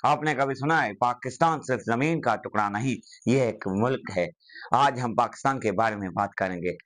आपने कभी सुना है पाकिस्तान सिर्फ जमीन का टुकड़ा नहीं, ये एक मुल्क है। आज हम पाकिस्तान के बारे में बात करेंगे।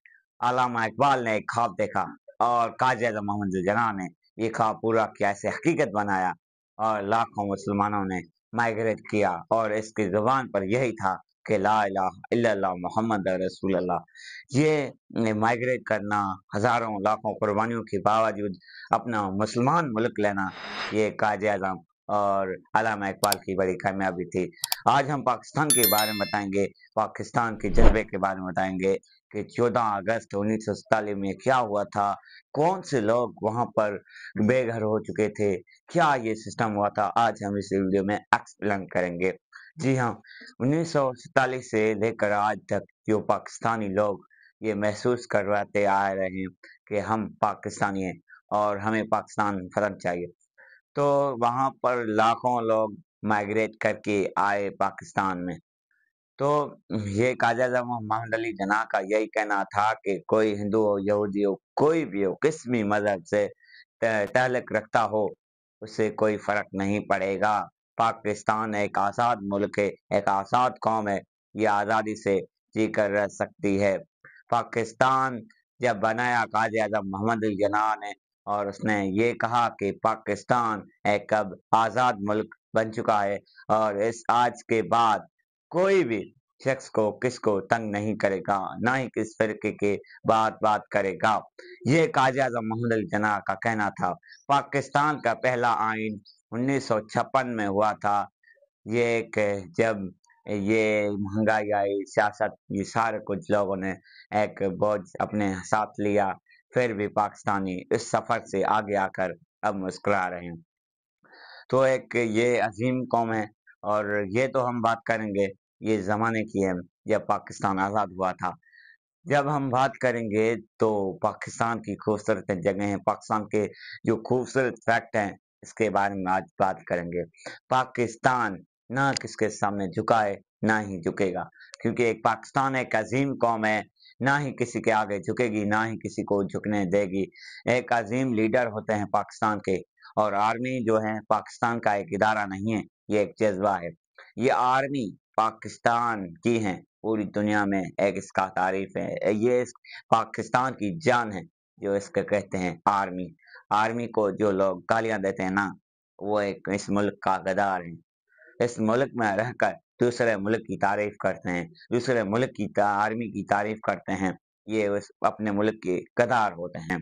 अल्लामा इकबाल ने एक ख्वाब देखा और काजी आज़म मोहम्मद जिन्ना ने ये ख्वाब पूरा किया, इसे हकीकत बनाया और लाखों मुसलमानों ने माइग्रेट किया और इसकी जुबान पर यही था कि ला इलाहा इल्लल्लाह मोहम्मद रसूलुल्लाह। ये माइग्रेट करना, हजारों लाखों कुर्बानियों के बावजूद अपना मुसलमान मुल्क लेना, ये काजी आज़म और अल्लामा इकबाल की बड़ी कामयाबी थी। आज हम पाकिस्तान के बारे में बताएँगे, पाकिस्तान के जज़्बे के बारे में बताएँगे कि 14 अगस्त 1947 में क्या हुआ था, कौन से लोग वहाँ पर बेघर हो चुके थे, क्या ये सिस्टम हुआ था, आज हम इस वीडियो में एक्सप्लेन करेंगे। जी हाँ, 1947 से लेकर आज तक जो पाकिस्तानी लोग ये महसूस करवाते आ रहे हैं कि हम पाकिस्तानी हैं और हमें पाकिस्तान फ़र्क चाहिए। तो वहाँ पर लाखों लोग माइग्रेट करके आए पाकिस्तान में। तो ये काज़ी आज़म मोहम्मद अली जिन्ना का यही कहना था कि कोई हिंदू हो, यहूदी हो, कोई भी हो, किस भी मज़हब से ताल्लुक़ रखता हो, उससे कोई फ़र्क नहीं पड़ेगा। पाकिस्तान एक आज़ाद मुल्क है, एक आज़ाद कौम है, ये आज़ादी से जी कर रह सकती है। पाकिस्तान जब बनाया काज़ी आज़म मोहम्मद अली जिन्ना ने और उसने ये कहा कि पाकिस्तान एक अब आज़ाद मुल्क बन चुका है और इस आज के बाद कोई भी शख्स को किसको तंग नहीं करेगा, ना ही किस फ़िरके के बात करेगा। ये काज़ी आज़म मोहम्मद अली जिन्ना का कहना था। पाकिस्तान का पहला आइन 1956 में हुआ था। ये एक जब ये महँगाई आई, सियासत, ये सारे कुछ लोगों ने एक बोझ अपने साथ लिया, फिर भी पाकिस्तानी इस सफ़र से आगे आकर अब मुस्कुरा रहे हैं। तो एक ये अज़ीम कौम है और ये तो हम बात करेंगे, ये ज़माने की है जब पाकिस्तान आज़ाद हुआ था। जब हम बात करेंगे तो पाकिस्तान की खूबसूरत जगहें, पाकिस्तान के जो खूबसूरत फैक्ट हैं, इसके बारे में आज बात करेंगे। पाकिस्तान ना किसके सामने झुका है, ना ही झुकेगा, क्योंकि एक पाकिस्तान एक अज़ीम कौम है, ना ही किसी के आगे झुकेगी, ना ही किसी को झुकने देगी। एक अज़ीम लीडर होते हैं पाकिस्तान के और आर्मी जो है पाकिस्तान का एक इदारा नहीं है, ये एक जज़्बा है। ये आर्मी पाकिस्तान की है, पूरी दुनिया में एक इसका तारीफ है। ये इस पाकिस्तान की जान है, जो इसको कहते हैं आर्मी। आर्मी को जो लोग गालियाँ देते हैं ना, वो एक इस मुल्क का गद्दार है। इस मुल्क में रहकर दूसरे मुल्क की तारीफ करते हैं, दूसरे मुल्क की आर्मी की तारीफ करते हैं। ये उस अपने मुल्क के गद्दार होते हैं।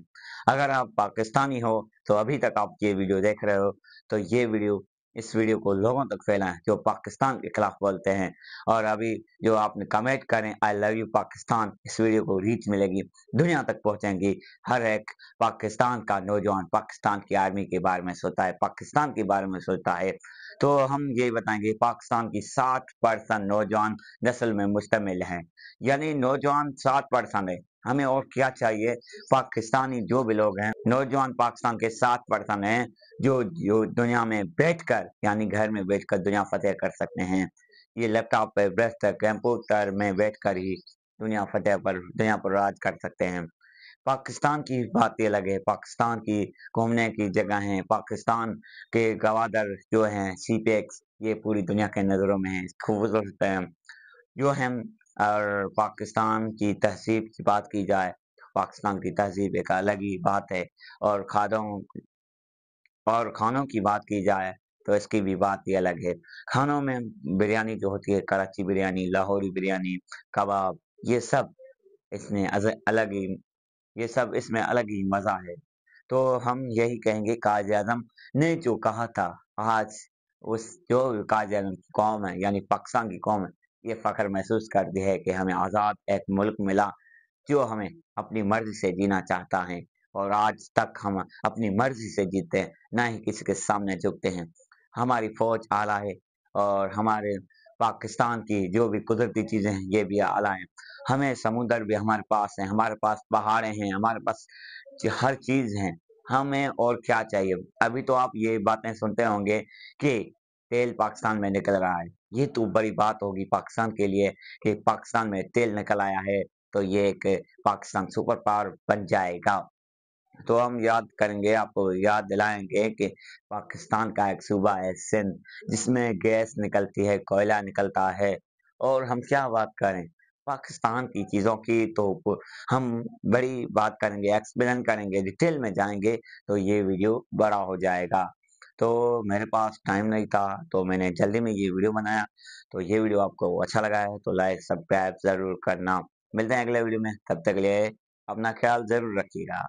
अगर आप पाकिस्तानी हो तो अभी तक आप ये वीडियो देख रहे हो, तो ये वीडियो इस वीडियो को लोगों तक फैलाएं जो पाकिस्तान के खिलाफ बोलते हैं। और अभी जो आपने कमेंट करें आई लव यू पाकिस्तान, इस वीडियो को रीच मिलेगी, दुनिया तक पहुंचेंगी। हर एक पाकिस्तान का नौजवान पाकिस्तान की आर्मी के बारे में सोचता है, पाकिस्तान के बारे में सोचता है। तो हम ये बताएँगे पाकिस्तान की 60% नौजवान नस्ल में मुश्तमिल है, यानी नौजवान 60% है। हमें और क्या चाहिए? पाकिस्तानी जो भी लोग हैं, नौजवान पाकिस्तान के 60% हैं, जो दुनिया में बैठकर यानी घर में बैठकर दुनिया फ़तेह कर सकते हैं। ये लैपटॉप पे बैठकर कंप्यूटर में बैठकर ही दुनिया पर राज कर सकते हैं। पाकिस्तान की बात ही अलग है, पाकिस्तान की घूमने की जगह हैं, पाकिस्तान के गवादर जो हैं, सी पैक्स, ये पूरी दुनिया के नज़रों में हैं, खूबसूरत हैं। जो हम और पाकिस्तान की तहज़ीब की बात की जाए, पाकिस्तान की तहज़ीब एक अलग ही बात है और खानों की बात की जाए, तो इसकी भी बात ही अलग है। खानों में बिरयानी जो होती है, कराची बिरयानी, लाहौरी बिरयानी, कबाब, ये सब इसमें अलग ही ये सब इसमें अलग ही मज़ा है। तो हम यही कहेंगे काज़ी-आज़म ने जो कहा था, आज उस जो काज़ी-आज़म की कौम है, यानी पाकिस्तान की कौम है, ये फ़ख्र महसूस करती है कि हमें आज़ाद एक मुल्क मिला, जो हमें अपनी मर्ज़ी से जीना चाहता है और आज तक हम अपनी मर्ज़ी से जीते हैं, ना ही किसी के सामने झुकते हैं। हमारी फ़ौज आला है और हमारे पाकिस्तान की जो भी कुदरती चीज़ें हैं, ये भी आला हैं। हमें समुद्र भी हमारे पास है, हमारे पास पहाड़ें हैं, हमारे पास हर चीज़ है, हमें और क्या चाहिए? अभी तो आप ये बातें सुनते होंगे कि तेल पाकिस्तान में निकल रहा है। ये तो बड़ी बात होगी पाकिस्तान के लिए कि पाकिस्तान में तेल निकल आया है, तो ये एक पाकिस्तान सुपर पावर बन जाएगा। तो हम याद करेंगे, आपको याद दिलाएँगे कि पाकिस्तान का एक सूबा है सिंध, जिसमें गैस निकलती है, कोयला निकलता है और हम क्या बात करें, पाकिस्तान की चीज़ों की तो प हम बड़ी बात करेंगे, एक्सप्लेन करेंगे, डिटेल में जाएँगे तो ये वीडियो बड़ा हो जाएगा। तो मेरे पास टाइम नहीं था, तो मैंने जल्दी में ये वीडियो बनाया। तो ये वीडियो आपको अच्छा लगा है तो लाइक, सब्सक्राइब ज़रूर करना। मिलते हैं अगले वीडियो में, तब तक के लिए अपना ख्याल ज़रूर रखिएगा।